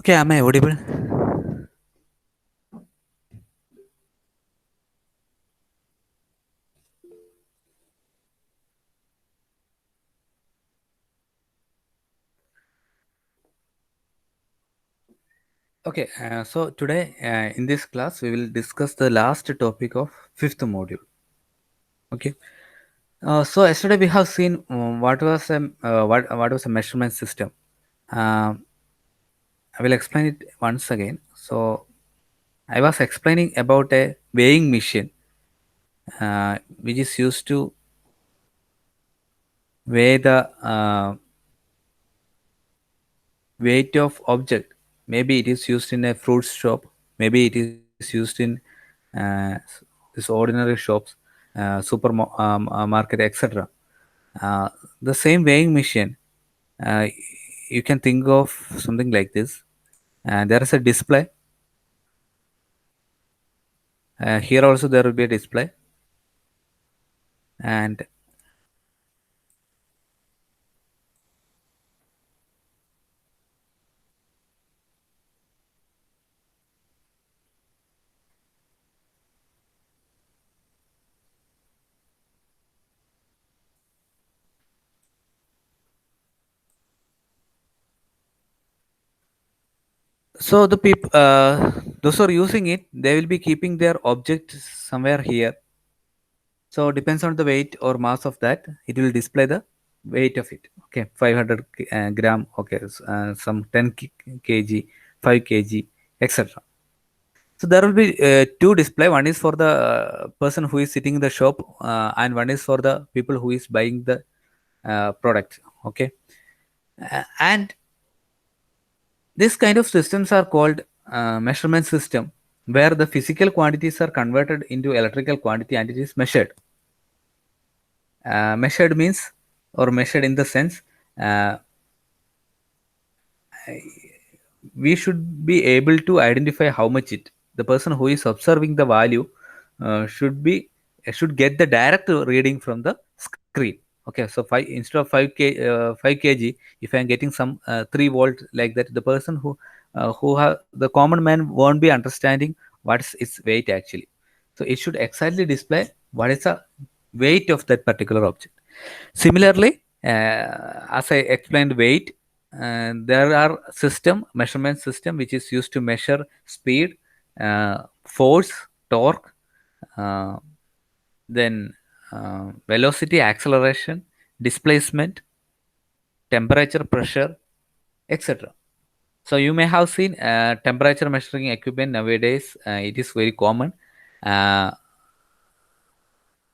Okay, am I audible? Okay, so today in this class we will discuss the last topic of fifth module. Okay, so yesterday we have seen what was a measurement system. Um, I will explain it once again. So I was explaining about a weighing machine which is used to weigh the weight of object. Maybe it is used in a fruit shop. Maybe it is used in this ordinary shops, market, etc. Uh, the same weighing machine, uh, you can think of something like this. There is a display. Here also there will be a display, and so the people, those who are using it, they will be keeping their object somewhere here. So depends on the weight or mass of that, it will display the weight of it. Okay, 500 gram. Okay, some 10 kg, 5 kg, etc. So there will be two display. One is for the person who is sitting in the shop, and one is for the people who is buying the product. Okay, and this kind of systems are called measurement system, where the physical quantities are converted into electrical quantity and it is measured. Measured means, or measured in the sense, uh, we should be able to identify how much it. The person who is observing the value should get the direct reading from the screen. Okay, so five instead of 5 kg, if I am getting some 3 volt like that, the person who have the common man won't be understanding what's its weight actually. So it should exactly display what is the weight of that particular object. Similarly, as I explained weight, there are measurement system which is used to measure speed, force, torque, uh, then velocity, acceleration, displacement, temperature, pressure, etc. So you may have seen temperature measuring equipment nowadays. It is very common. Uh,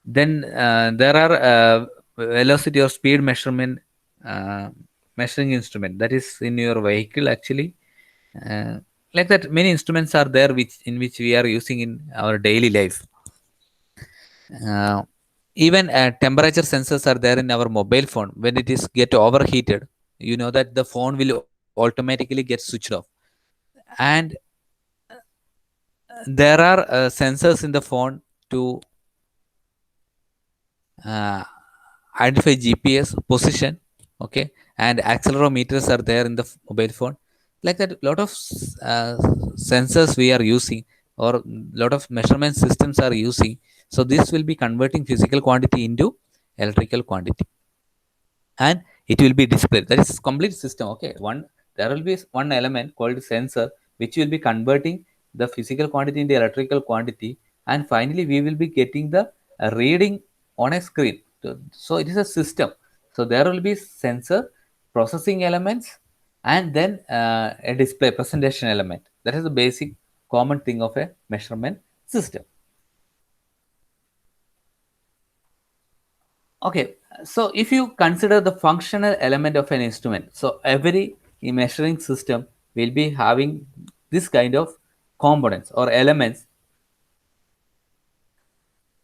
then there are velocity or speed measurement measuring instrument that is in your vehicle actually. Uh, like that, many instruments are there which we are using in our daily life. Uh, Even temperature sensors are there in our mobile phone. When it is get overheated, you know that the phone will automatically get switched off. And there are sensors in the phone to uh, identify GPS position. Okay, and accelerometers are there in the mobile phone. Like that, lot of sensors we are using, or lot of measurement systems are using. So this will be converting physical quantity into electrical quantity, and it will be displayed. That is complete system. Okay, one there will be one element called sensor which will be converting the physical quantity into electrical quantity, and finally we will be getting the reading on a screen. So it is a system. So there will be sensor, processing elements, and then a display presentation element. That is the basic common thing of a measurement system. Okay, so if you consider the functional element of an instrument, so every measuring system will be having this kind of components or elements.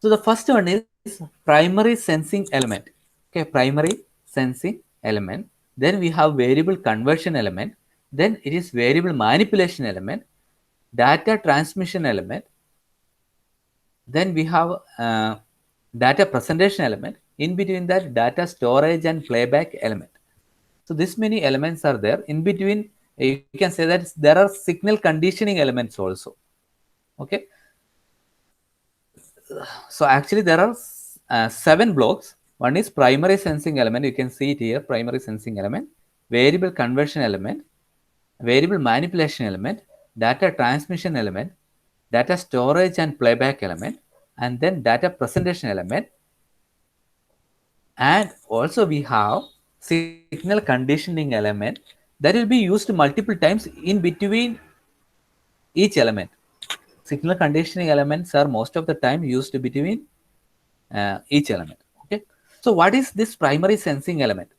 So the first one is primary sensing element. Okay, primary sensing element. Then we have variable conversion element. Then it is variable manipulation element, data transmission element. Then we have data presentation element. In between that, data storage and playback element. So this many elements are there. In between, You can say that there are signal conditioning elements also. Okay. So actually there are 7 blocks. One is primary sensing element. You can see it here, primary sensing element, variable conversion element, variable manipulation element, data transmission element, data storage and playback element, and then data presentation element. And also we have signal conditioning element that will be used multiple times in between each element. Signal conditioning elements are most of the time used between each element. Okay. So what is this primary sensing element?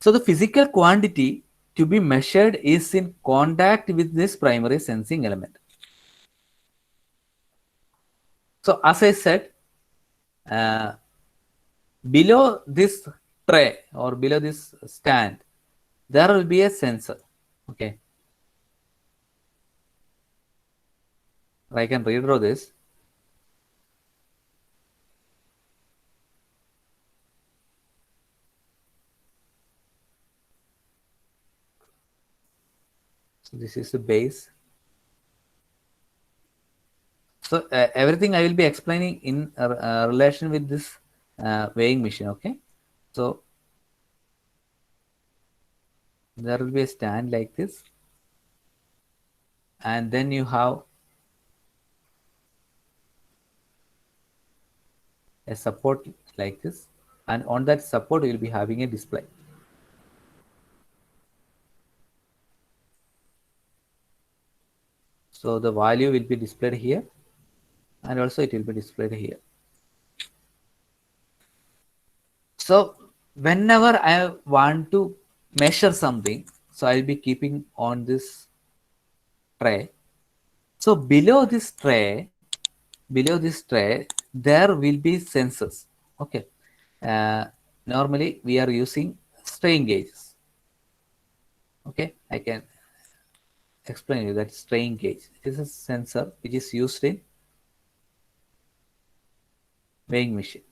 So the physical quantity to be measured is in contact with this primary sensing element. So as I said, uh, below this tray or below this stand, there will be a sensor. Okay. I can redraw this. So this is the base. So everything I will be explaining in relation with this weighing machine. Okay. So there will be a stand like this, and then you have a support like this, and on that support you will be having a display. So the value will be displayed here, and also it will be displayed here. So whenever I want to measure something, so I'll be keeping on this tray. So below this tray, there will be sensors. Okay. Uh, Normally we are using strain gauges. Okay, I can explain you that strain gauge. It is a sensor which is used in weighing machine.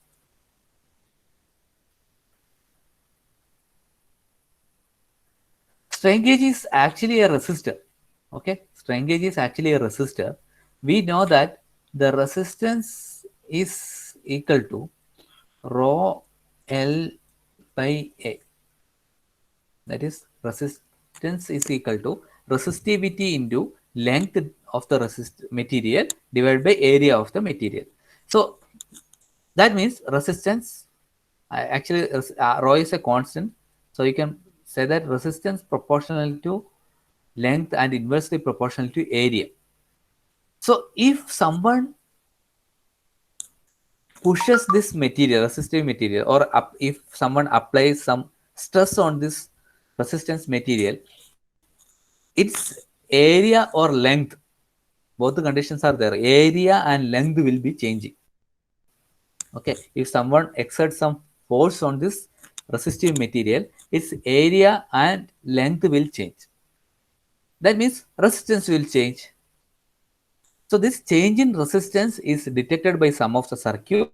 Strain gauge is actually a resistor. Okay, strain gauge is actually a resistor. We know that the resistance is equal to rho L by A. That is, resistance is equal to resistivity into length of the material divided by area of the material. So that means resistance, actually rho is a constant. So you can say that resistance proportional to length and inversely proportional to area. So if someone pushes this material, resistive material, or if someone applies some stress on this resistance material, its area or length, both the conditions are there, area and length will be changing. Okay, if someone exerts some force on this resistive material, its area and length will change. That means resistance will change. So this change in resistance is detected by some of the circuit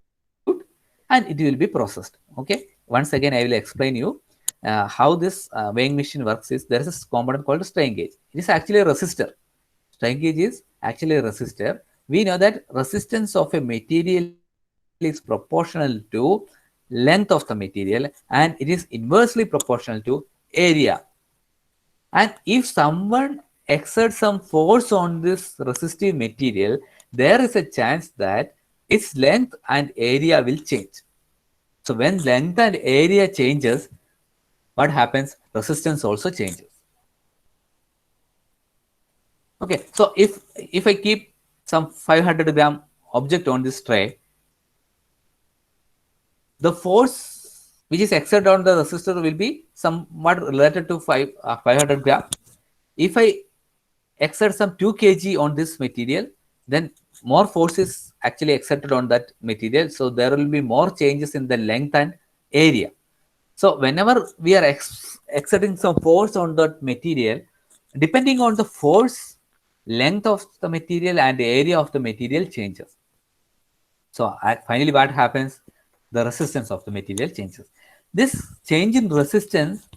and it will be processed. Okay, once again I will explain you how this weighing machine works. Is there is a component called strain gauge. It is actually a resistor. Strain gauge is actually a resistor. We know that resistance of a material is proportional to length of the material, and it is inversely proportional to area. And if someone exerts some force on this resistive material, there is a chance that its length and area will change. So when length and area changes, what happens? Resistance also changes. Okay, so if I keep some 500-gram object on this tray, the force which is exerted on the resistor will be somewhat related to 500 gram. If I exert some 2 kg on this material, then more force is actually exerted on that material. So there will be more changes in the length and area. So whenever we are exerting some force on that material, depending on the force, length of the material and the area of the material changes. So finally what happens? The resistance of the material changes. This change in resistance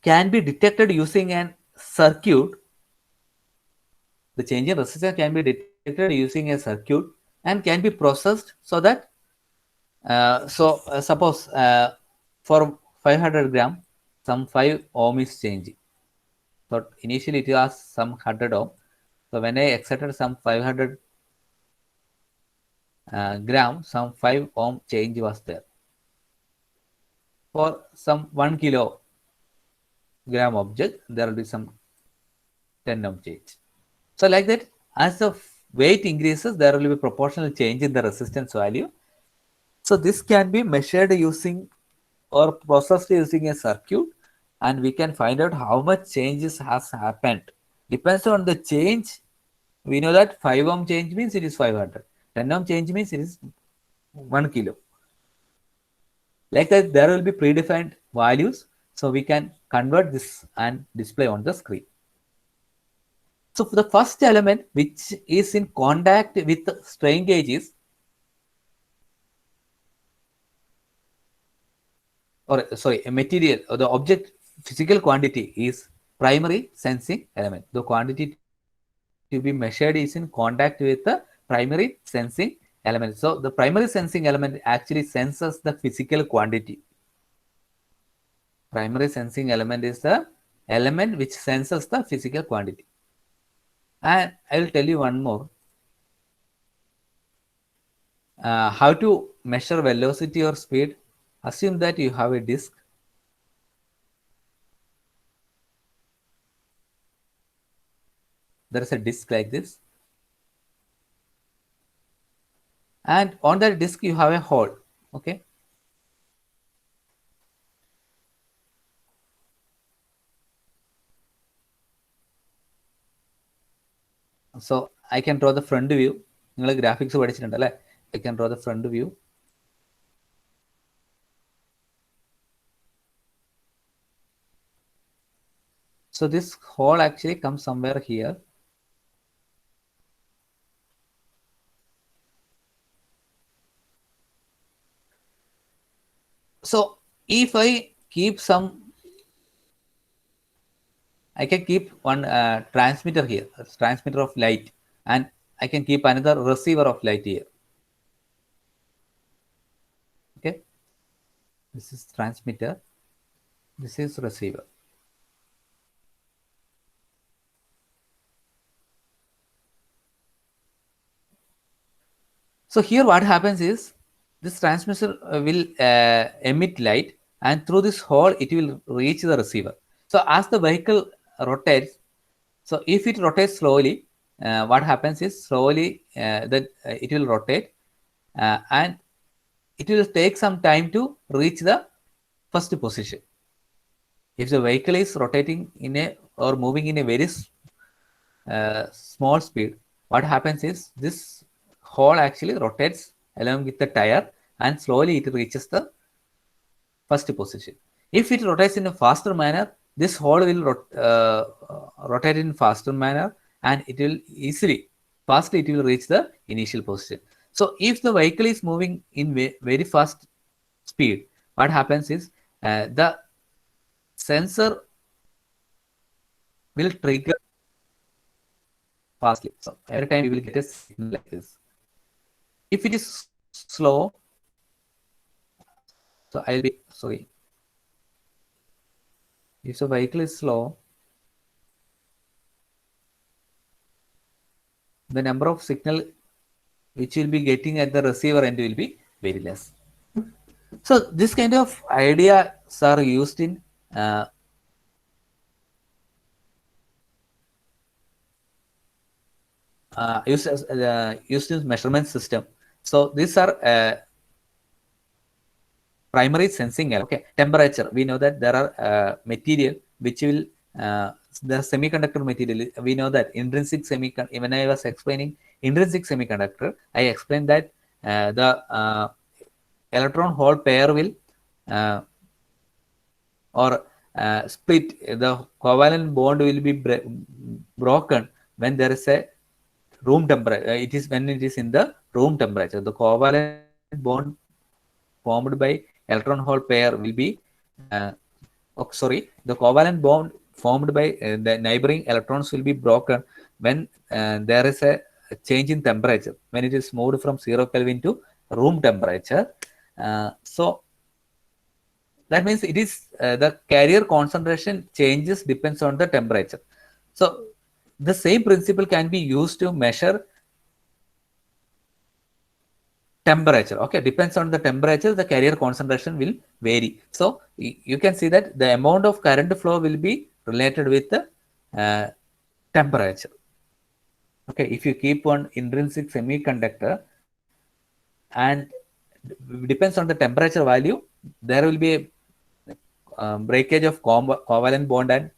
can be detected using an circuit. The change in resistance can be detected using a circuit and can be processed so that suppose for 500 gram some 5 ohm is changing. So initially it was some 100 ohm. So when I excited some 500 gram, some 5 ohm change was there. For some 1 kilogram object, there will be some 10 ohm change. So like that, as the weight increases, there will be proportional change in the resistance value. So this can be measured using or processed using a circuit, and we can find out how much changes has happened. Depends on the change. We know that 5 ohm change means it is 500. 10 ohm change means it is 1 kilo. Like that, there will be predefined values. So we can convert this and display on the screen. So for the first element, which is in contact with strain gauge is, or sorry, a material or the object physical quantity is primary sensing element. The quantity to be measured is in contact with the primary sensing element. So the primary sensing element actually senses the physical quantity. Primary sensing element is the element which senses the physical quantity. And I will tell you one more. How to measure velocity or speed. Assume that you have a disk. There is a disk like this. And on that disk you have a hole. Okay. So I can draw the front view. Graphics I can draw the front view. So this hole actually comes somewhere here. So if I keep some, I can keep one transmitter here, transmitter of light, and I can keep another receiver of light here. Okay, this is transmitter, this is receiver. So here what happens is this transmitter will emit light, and through this hole it will reach the receiver. So as the vehicle rotates, so if it rotates slowly, what happens is slowly that it will rotate and it will take some time to reach the first position. If the vehicle is rotating in a or moving in a very small speed, what happens is this hole actually rotates along with the tire and slowly it reaches the first position. If it rotates in a faster manner, this hole will rotate in faster manner and it will fastly it will reach the initial position. So if the vehicle is moving in very fast speed, what happens is the sensor will trigger fastly. So every time you will get a signal like this. If it is slow, so I'll be sorry. If the vehicle is slow, the number of signal which will be getting at the receiver end will be very less. So this kind of ideas are used in used in measurement system. So these are primary sensing. Okay, temperature. We know that there are material which will the semiconductor material. We know that intrinsic semiconductor. When I was explaining intrinsic semiconductor, I explained that the electron hole pair will or split. The covalent bond will be broken when there is a room temperature. It is when it is in the room temperature. The covalent bond formed by electron hole pair will be oh, sorry, the covalent bond formed by the neighboring electrons will be broken when there is a change in temperature, when it is moved from 0 Kelvin to room temperature. So that means it is the carrier concentration changes depends on the temperature. So the same principle can be used to measure temperature. Okay, depends on the temperature, the carrier concentration will vary. So you can see that the amount of current flow will be related with the temperature. Okay, if you keep one intrinsic semiconductor and depends on the temperature value, there will be a breakage of covalent bond, and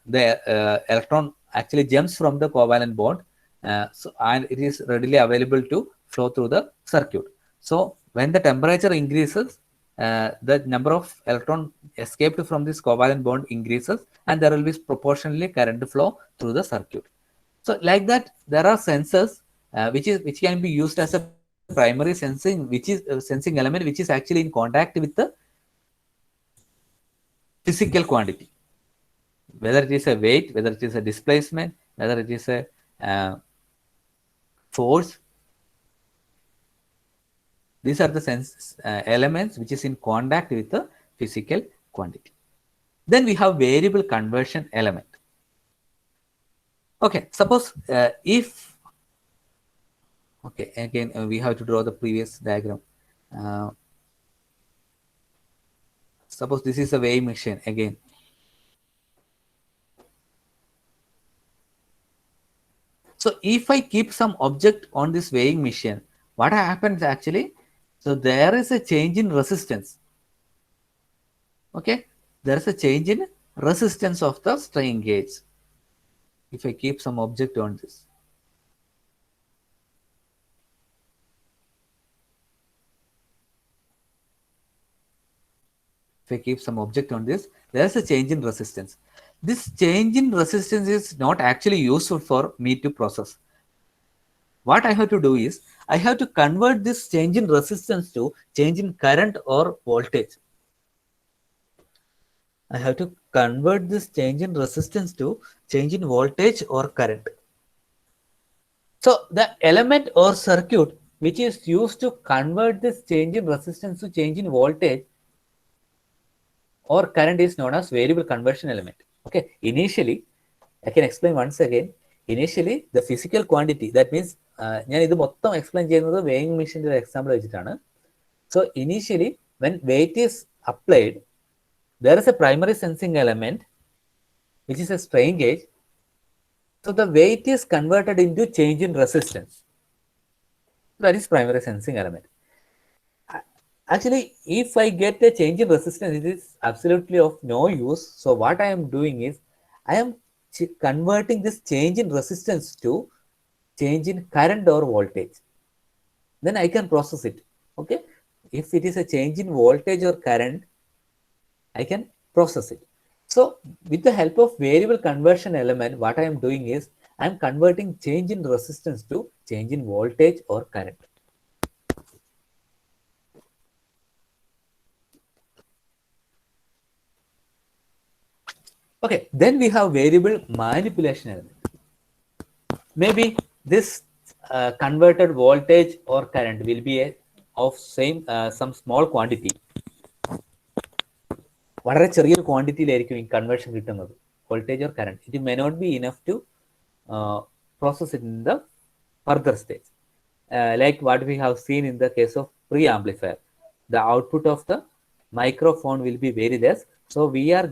the electron actually jumps from the covalent bond, and it is readily available to flow through the circuit. So when the temperature increases, the number of electron escaped from this covalent bond increases, and there will be proportionally current flow through the circuit. So like that, there are sensors which can be used as a primary sensing, which is a sensing element which is actually in contact with the physical quantity, whether it is a weight, whether it is a displacement, whether it is a force. These are the elements which is in contact with the physical quantity. Then we have variable conversion element. Okay, suppose if, okay, again we have to draw the previous diagram. Suppose this is a weighing machine again. So if I keep some object on this weighing machine, what happens actually? So there is a change in resistance. Okay, there is a change in resistance of the strain gauge. If I keep some object on this, if I keep some object on this, there is a change in resistance. This change in resistance is not actually useful for me to process. What I have to do is, I have to convert this change in resistance to change in current or voltage. I have to convert this change in resistance to change in voltage or current. So the element or circuit which is used to convert this change in resistance to change in voltage or current is known as variable conversion element. Okay, initially, I can explain once again. Initially, the physical quantity, that means ഞാൻ ഇത് മൊത്തം explain ചെയ്യുന്നത് weighing machine example വെച്ചിട്ടാണ്. So initially, when weight is applied, there is a primary sensing element which is a strain gauge. So the weight is converted into change in resistance. That is primary sensing element. Actually, if I get a change in resistance, it is absolutely of no use. So what I am doing is, I am converting this change in resistance to change in current or voltage. Then I can process it. Okay, if it is a change in voltage or current, I can process it. So with the help of variable conversion element, what I am doing is, I am converting change in resistance to change in voltage or current. Okay, then we have variable manipulation element. Maybe this converted voltage or current will be of some small quantity. വളരെ ചെറിയൊരു ക്വാണ്ടിറ്റിയിലായിരിക്കും ഈ conversion കിട്ടുന്നത്, voltage or current. It may not be enough to process it in the further stage. Like what we have seen in the case of preamplifier, the output of the microphone will be very less. So we are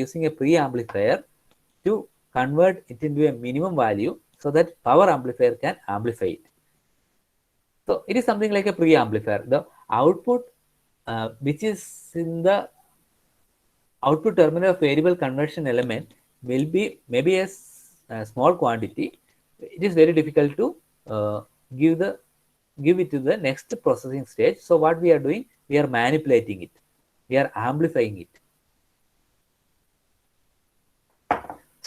using a preamplifier to convert it into a minimum value so that power amplifier can amplify it. So it is something like a preamplifier. The output which is in the output terminal of variable conversion element will be maybe a small quantity. It is very difficult to give it to the next processing stage. So what we are doing, we are manipulating it, we are amplifying it.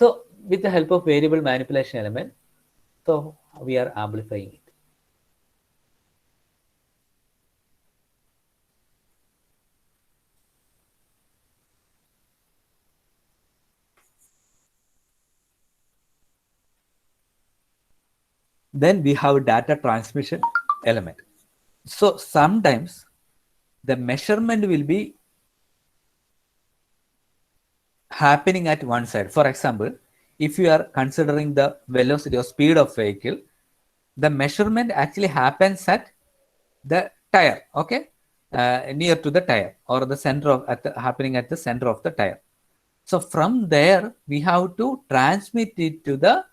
So with the help of variable manipulation element, so we are amplifying it. Then we have data transmission element. So sometimes the measurement will be happening at one side. For example, if you are considering the velocity or speed of vehicle, the measurement actually happens at the tire, okay, near to the tire, or the center of happening at the center of the tire. So from there we have to transmit it to the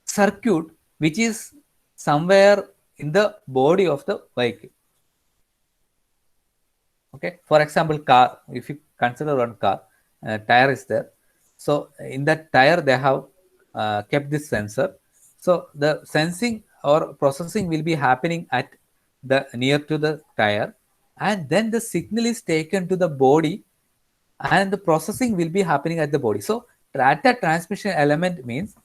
circuit which is somewhere in the body of the vehicle. Okay, for example, car, if you consider one car, tire is there. So in that tire they have kept this sensor. So the sensing or processing will be happening at the near to the tire, and then the signal is taken to the body, and the processing will be happening at the body. So data transmission element means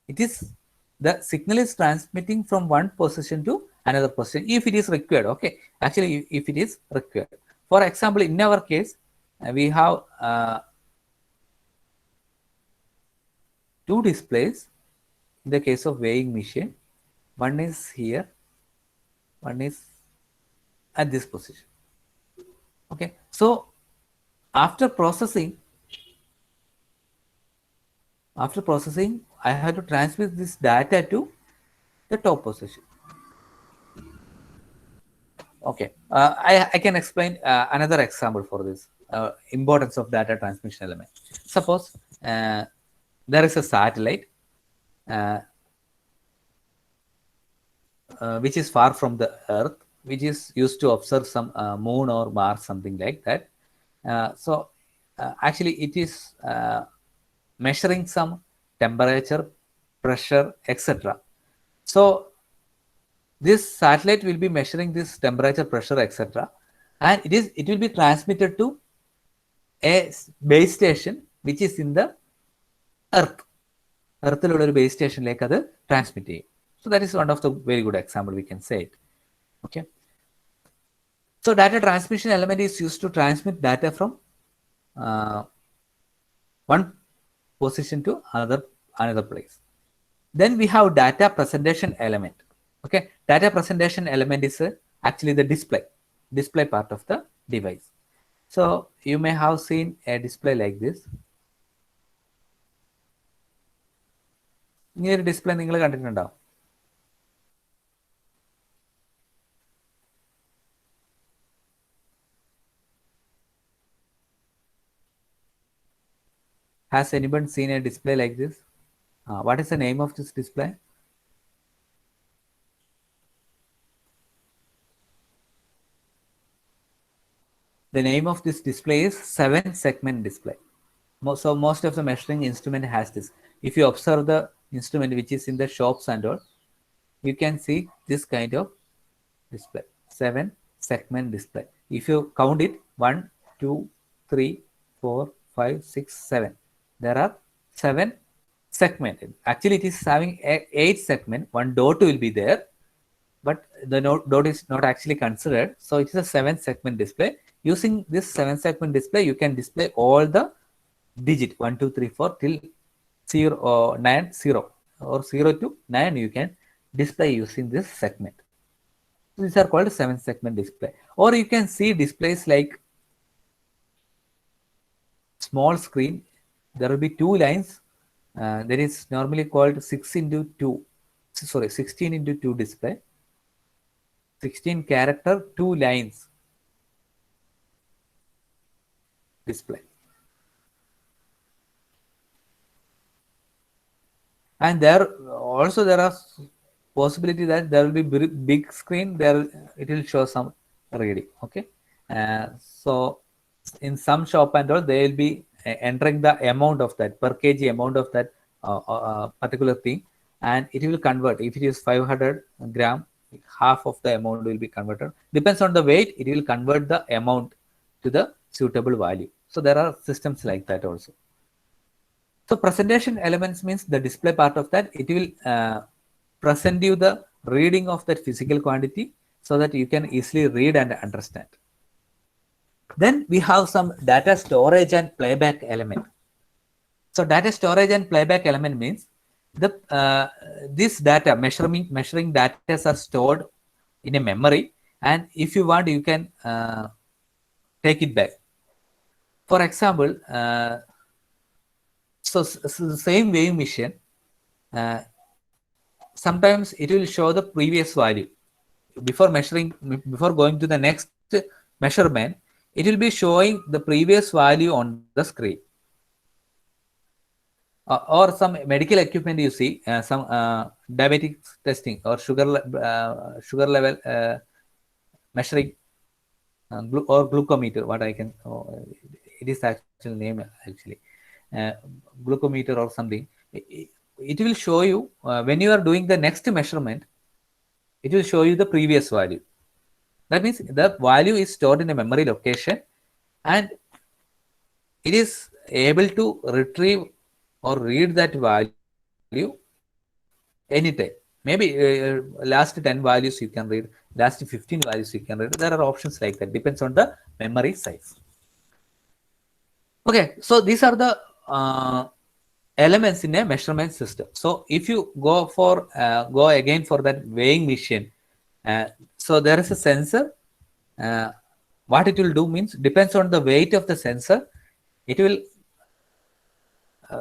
it is the signal is transmitting from one position to another position if it is required. Okay, actually if it is required. For example, in our case, we have two displays in the case of weighing machine. One is here, one is at this position. Okay, so after processing, I have to transmit this data to the top position. Okay, I can explain another example for this importance of data transmission element. Suppose there is a satellite uh, which is far from the Earth, which is used to observe some moon or Mars, something like that. So actually it is measuring some temperature, pressure, etc. So this satellite will be measuring this temperature, pressure, etc. And it will be transmitted to a base station which is in the Earth. Earthilലുള്ള ഒരു base സ്റ്റേഷനിലേക്ക് അത് transmit ചെയ്യും. So that is one of the very good example, we can say it. Okay. So data transmission element is used to transmit data from one position to another place. Then we have data presentation element. Okay, data presentation element is actually the display part of the device. So you may have seen a display like this. ഇങ്ങനെ ഒരു display നിങ്ങൾ കണ്ടിട്ടുണ്ടോ? Has anyone seen a display like this? What is the name of this display? The name of this display is 7-segment display. So most of the measuring instrument has this. If you observe the instrument which is in the shops and all, you can see this kind of display, 7-segment display. If you count it, 1, 2, 3, 4, 5, 6, 7. There are 7 segments. Actually, it is having 8 segments. One dot will be there, but the dot is not actually considered. So it is a 7-segment display. Using this 7-segment display, you can display all the digit 1, 2, 3, 4 till 0 or 9, 0 or 0 to 9. You can display using this segment. These are called 7-segment display. Or you can see displays like small screen. There will be 2 lines. That is normally called 16 into 2 display. 16 character, 2 lines display. And there are possibility that there will be big screen there, it will show some reading. Okay, so in some shop and all, they will be entering the amount of that per kg amount of that particular thing, and it will convert. If it is 500 gram, half of the amount will be converted. Depends on the weight, it will convert the amount to the suitable value. So there are systems like that also. So presentation elements means the display part of that. It will present you the reading of that physical quantity so that you can easily read and understand. Then we have some data storage and playback element. So data storage and playback element means the this data measuring data are stored in a memory, and if you want you can take it back. For example, so the same weighing machine, uh, sometimes it will show the previous value before measuring, before going to the next measurement. It will be showing the previous value on the screen. Or some medical equipment you see, some diabetic testing or sugar level measuring, or glucometer, what I can, it is actual name actually, uh, glucometer or something. It will show you when you are doing the next measurement, it will show you the previous value. That means the value is stored in a memory location, and it is able to retrieve or read that value anytime. Maybe last 10 values you can read, last 15 values you can read. There are options like that, depends on the memory size. Okay, so these are the elements in a measurement system. So if you go again for that weighing machine, so there is a sensor. uh, what it will do means, depends on the weight of the sensor, it will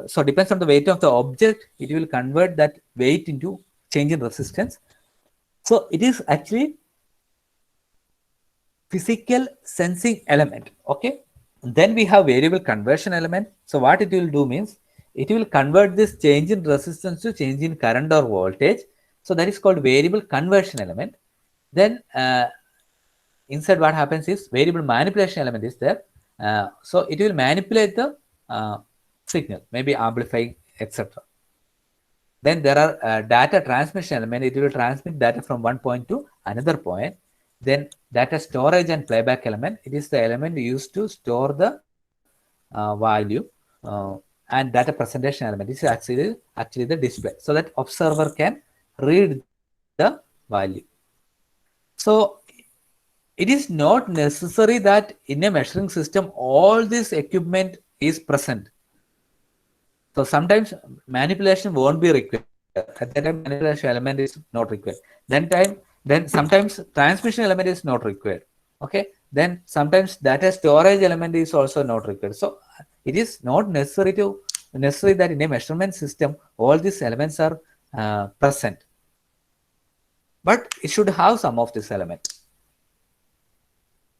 so depends on the weight of the object, it will convert that weight into change in resistance. So it is actually physical sensing element. Okay, then we have variable conversion element. So what it will do means, it will convert this change in resistance to change in current or voltage. So that is called variable conversion element. Then inside what happens is, variable manipulation element is there. So it will manipulate the signal, maybe amplifying, etc. Then there are data transmission element. It will transmit data from one point to another point. Then data storage and playback element. It is the element used to store the value. uh, and data presentation element is actually the display, so that observer can read the value. So it is not necessary that in a measuring system all this equipment is present. So sometimes manipulation won't be required. At that time, manipulation element is not required. Then sometimes transmission element is not required. Okay. Then sometimes data storage element is also not required. So it is not necessary that in a measurement system all these elements are present. But it should have some of this element.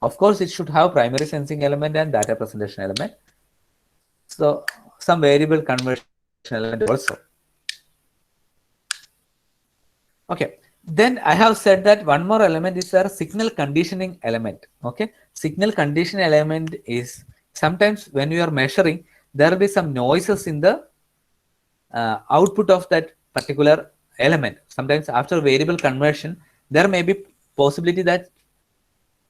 Of course, it should have primary sensing element and data presentation element. So some variable conversion element also. Okay. Then I have said that one more element is our signal conditioning element. Okay. Signal conditioning element is, sometimes when you are measuring, there will be some noises in the output of that particular element. Sometimes after variable conversion, there may be possibility that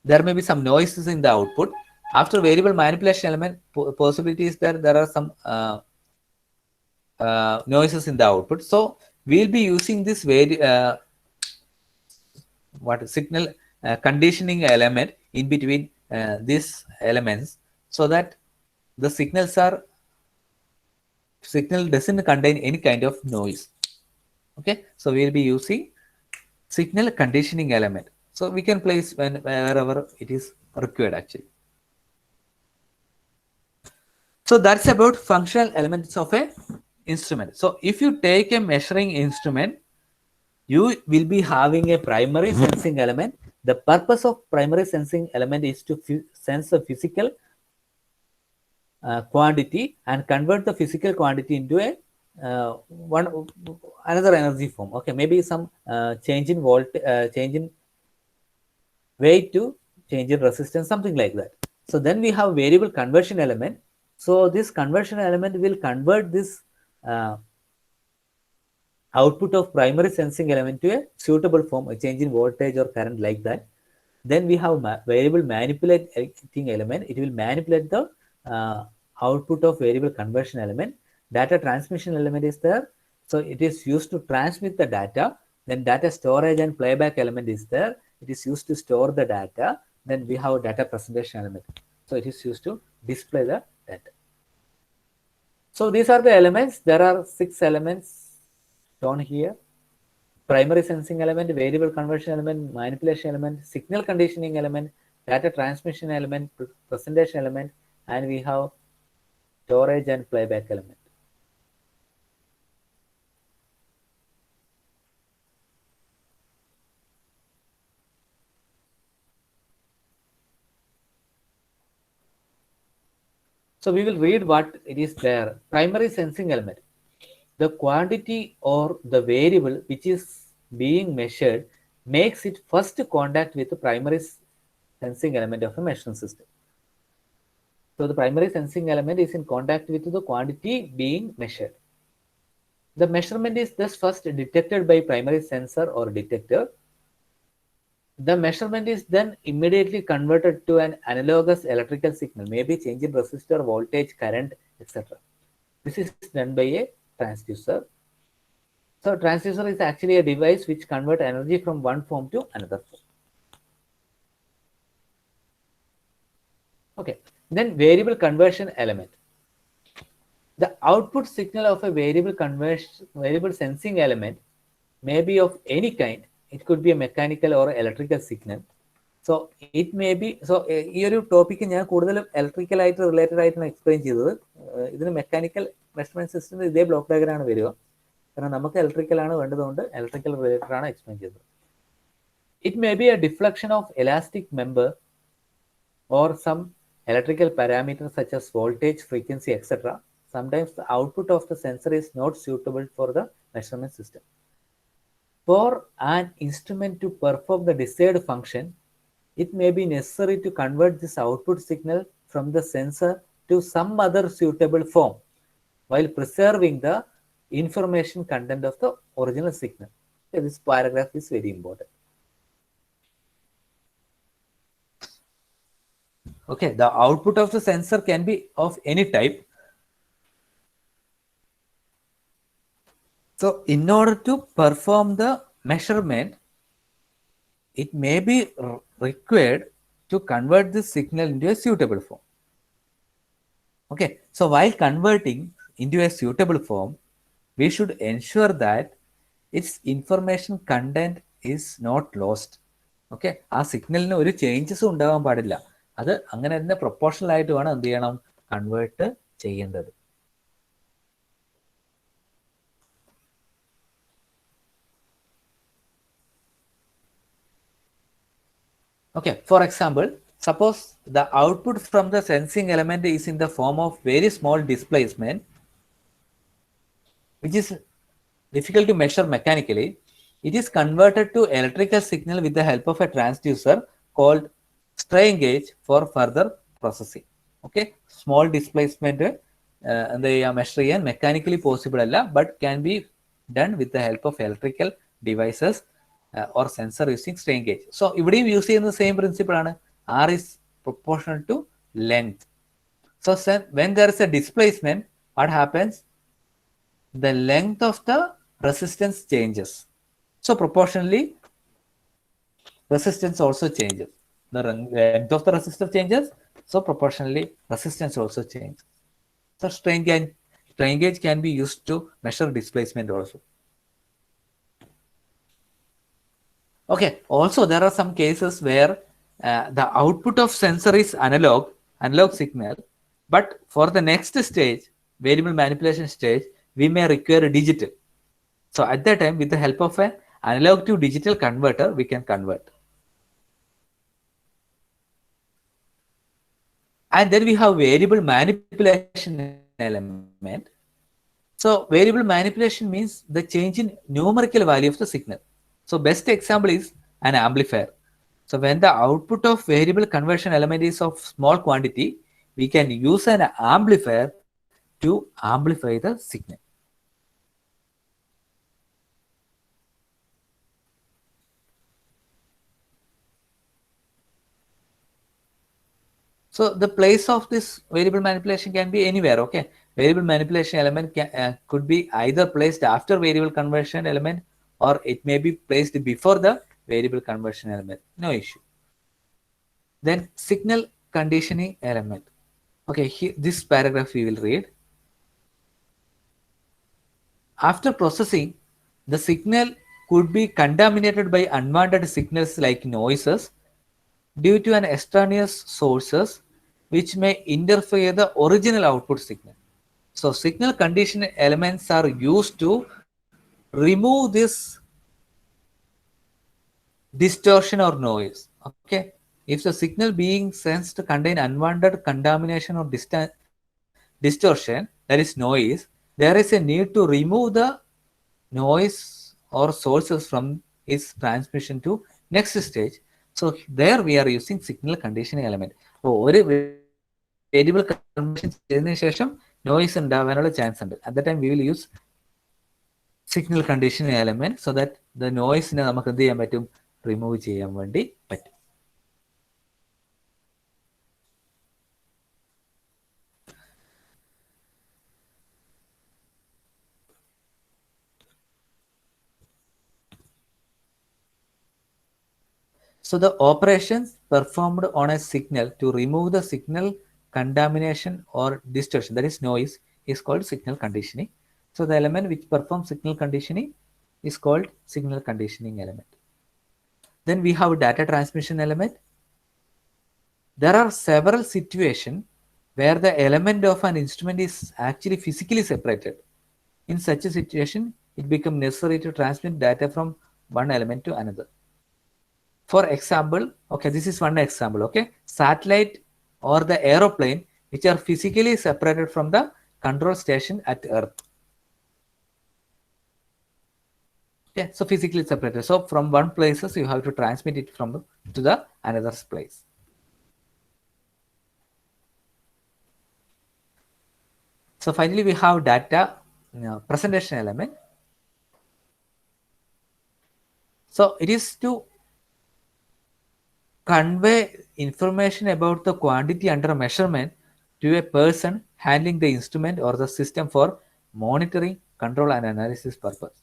there may be some noises in the output. After variable manipulation element, possibility is there are some noises in the output. So we'll be using this signal conditioning element in between these elements, so that the signal doesn't contain any kind of noise. Okay, so we'll be using signal conditioning element. So we can place wherever it is required actually. So that's about functional elements of a instrument. So if you take a measuring instrument, you will be having a primary sensing element. The purpose of primary sensing element is to sense a physical quantity and convert the physical quantity into a one another energy form. Okay, maybe some change in change in weight to change in resistance, something like that. So then we have variable conversion element. So this conversion element will convert this uh, output of primary sensing element to a suitable form, a change in voltage or current, like that. Then we have variable manipulating element. It will manipulate the output of variable conversion element. Data transmission element is there. So it is used to transmit the data. Then data storage and playback element is there. It is used to store the data. Then we have data presentation element. So it is used to display the data. So these are the elements. There are 6 elements shown here. Primary sensing element, variable conversion element, manipulation element, signal conditioning element, data transmission element, presentation element, and we have storage and playback element. So we will read what it is there. Primary sensing element. The quantity or the variable which is being measured makes it first contact with the primary sensing element of a measuring system. So the primary sensing element is in contact with the quantity being measured. The measurement is thus first detected by primary sensor or detector. The measurement is then immediately converted to an analogous electrical signal, maybe change in resistor, voltage, current, etc. This is done by a transducer. So transducer is actually a device which converts energy from one form to another form. Okay, then variable conversion element. The output signal of a variable sensing element may be of any kind. It could be a mechanical or electrical signal. So it may be, so ഈ ഒരു topic ഞാൻ കൂടുതലും electrical ആയിട്ട് related ആയിട്ടാണ് explain ചെയ്തത്. ഇതിന് mechanical measurement system ഇതേ block ഡയഗ്രാമാണ് വരിക. കാരണം നമുക്ക് ഇലക്ട്രിക്കൽ ആണ് വേണ്ടതുകൊണ്ട് ഇലക്ട്രിക്കൽ റിലേറ്റഡ് ആണ് എക്സ്പ്ലെയിൻ ചെയ്തത്. It may be a deflection of elastic member or some electrical parameters such as voltage, frequency, etc. Sometimes the output of the sensor is not suitable for the measurement system. For an instrument to perform the desired function, it may be necessary to convert this output signal from the sensor to some other suitable form while preserving the information content of the original signal. So this paragraph is very important. Okay, the output of the sensor can be of any type. So in order to perform the measurement, it may be required to convert this signal into a suitable form. Okay, so while converting into a suitable form, we should ensure that its information content is not lost. Okay, ആ സിഗ്നലിന് ഒരു ചേഞ്ചസും ഉണ്ടാകാൻ പാടില്ല. അത് അങ്ങനെ തന്നെ proportional ആയിട്ട് വേണം എന്ത് ചെയ്യണം, കൺവേർട്ട് ചെയ്യേണ്ടത്. Okay, for example, suppose the output from the sensing element is in the form of very small displacement, which is difficult to measure mechanically. It is converted to electrical signal with the help of a transducer called strain gauge for further processing. Okay, small displacement എന്താ ചെയ്യുക, measure ചെയ്യാൻ mechanically possible അല്ല, but can be done with the help of electrical devices or sensor using strain gauge. So ഇവിടെയും use ചെയ്യുന്ന same principle ആണ്. R is proportional to length. So when there is a displacement, what happens? The length of the resistance changes. So proportionally, resistance also changes. The length of the resistor changes, so proportionally resistance also changes. So strain gauge can be used to measure displacement also. Okay, also there are some cases where the output of sensor is analog signal, but for the next stage, variable manipulation stage, we may require a digital. So at that time, with the help of an analog to digital converter, we can convert. And then we have variable manipulation element. So variable manipulation means the change in numerical value of the signal. So best example is an amplifier. So when the output of variable conversion element is of small quantity, we can use an amplifier to amplify the signal. So the place of this variable manipulation can be anywhere. Okay, variable manipulation element could be either placed after variable conversion element, or it may be placed before the variable conversion element. No issue. Then signal conditioning element. Okay, here, this paragraph we will read. After processing, The signal could be contaminated by unwanted signals like noises due to an extraneous sources which may interfere the original output signal. So signal conditioning elements are used to remove this distortion or noise. Okay, if the signal being sensed contain unwanted contamination or distortion, that is noise, there is a need to remove the noise or sources from its transmission to next stage. So there we are using signal conditioning element. ഒരു variable conversion ചെയ്തതിനു ശേഷം noise ഉണ്ടാവാനുള്ള chance ഉണ്ട്. At that time we will use signal conditioning element so that the noise നമുക്ക് എന്ത് ചെയ്യാൻ പറ്റും, remove ചെയ്യാൻ വേണ്ടി പറ്റും. So the operations performed on a signal to remove the signal contamination or distortion, that is noise, is called signal conditioning. So the element which performs signal conditioning is called signal conditioning element. Then we have data transmission element. There are several situations where the element of an instrument is actually physically separated. In such a situation, it becomes necessary to transmit data from one element to another. For example, okay, this is one example, okay, satellite or the aeroplane which are physically separated from the control station at Earth. Okay, so physically separated. So from one places you have to transmit it from to the another place. So finally we have data presentation element. So it is to convey information about the quantity under measurement to a person handling the instrument or the system for monitoring, control and analysis purpose.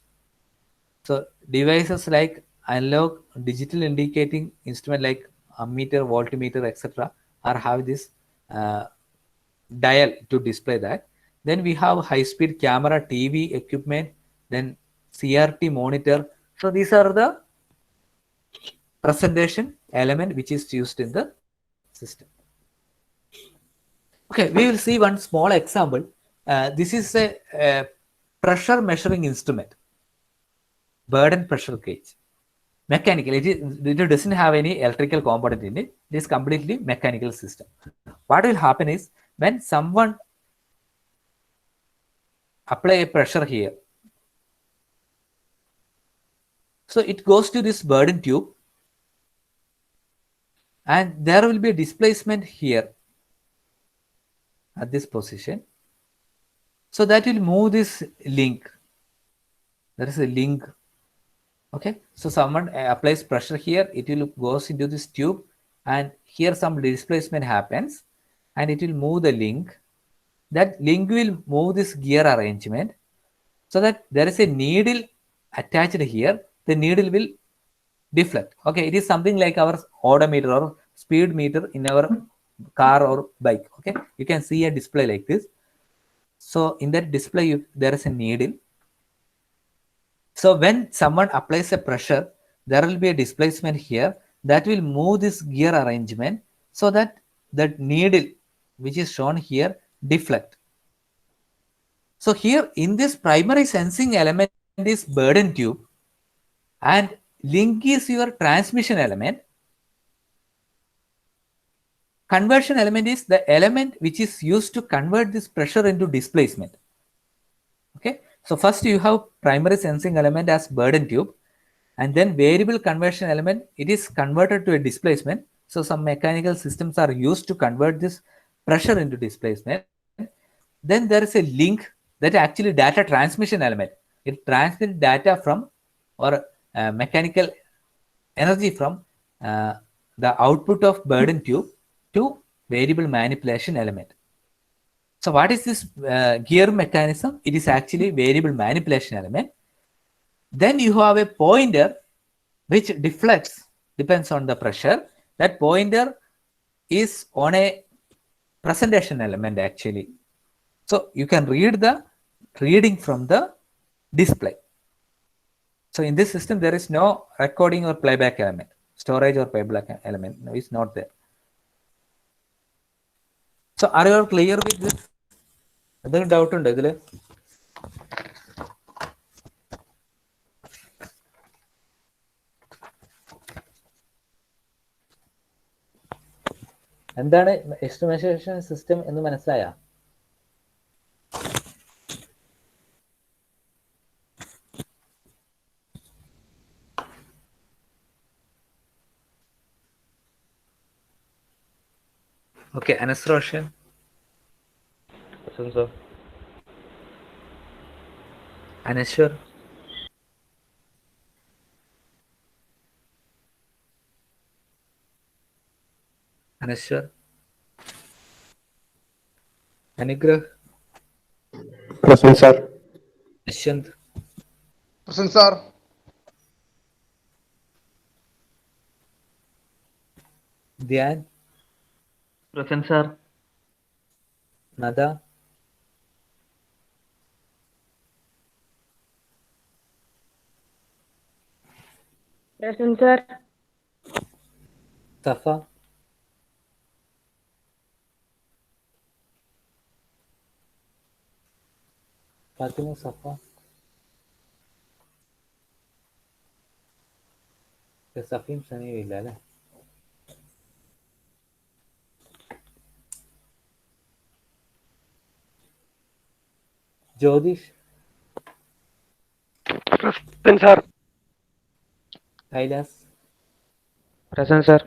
So devices like analog, digital indicating instrument like ammeter, voltmeter, etc. are have this dial to display that. Then we have high-speed camera, TV equipment, then CRT monitor. So these are the presentation element which is used in the system. Okay, we will see one small example. This is a pressure measuring instrument, burden pressure gauge, mechanical. It doesn't have any electrical component in it. It is completely mechanical system. What will happen is when someone apply a pressure here, so it goes to this burden tube and there will be a displacement here at this position. So that will move this link. There is a link. Okay, so someone applies pressure here, it will goes into this tube and here some displacement happens and it will move the link. That link will move this gear arrangement so that there is a needle attached here. The needle will deflect. Okay, it is something like our odometer or speed meter in our car or bike. Okay, you can see a display like this. So in that display there is a needle. So when someone applies a pressure, there will be a displacement here that will move this gear arrangement so that that needle which is shown here deflect. So here in this primary sensing element is burden tube and link is your transmission element. Conversion element is the element which is used to convert this pressure into displacement. Okay, so first you have primary sensing element as burden tube and then variable conversion element, it is converted to a displacement. So some mechanical systems are used to convert this pressure into displacement. Then there is a link that actually data transmission element. It transmits data from or mechanical energy from the output of burden tube to variable manipulation element. So what is this gear mechanism? It is actually variable manipulation element. Then you have a pointer which deflects, depends on the pressure. That pointer is on a presentation element actually. So you can read the reading from the display. So in this system, there is no recording or playback element. Storage or playback element is not there. So are you all clear with this? എന്തെങ്കിലും doubt ഉണ്ടോ ഇതിൽ? എന്താണ് estimation system എന്ന് മനസ്സിലായ? Okay, Anas Roshan. Sir. Anashwar. Anashwar. Anugrah. Present, sir. Yashwanth. Present, sir. Dhyan. Present sir. Nada. Present, sir. Safa. Fathima. Safa. Safeem Sameem ഇല്ല അല്ലേ? Jyothish. Present, sir. Kailas. Present sir.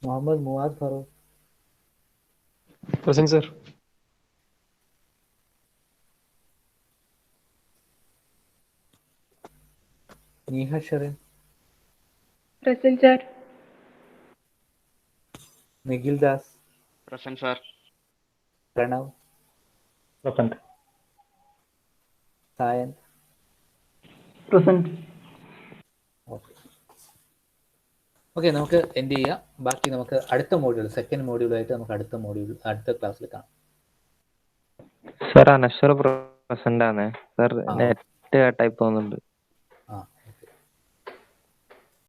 Muhammad Muad Farooq. Present, sir. Neeha Sherin. Present, sir. Nikhil Das. Present, sir. Pranav. Present. Sayan. Present. Okay, നമുക്ക് end ചെയ്യാം. ബാക്കി നമുക്ക് അടുത്ത മോഡ്യൂൾ, സെക്കൻഡ് മോഡ്യൂളായിട്ട് നമുക്ക് അടുത്ത ക്ലാസ്സിൽ കാണാം. സർ അനശ്വർ പ്രസന്റ് ആണ് സർ. നെറ്റ് കട്ടായി പോകുന്നുണ്ട്.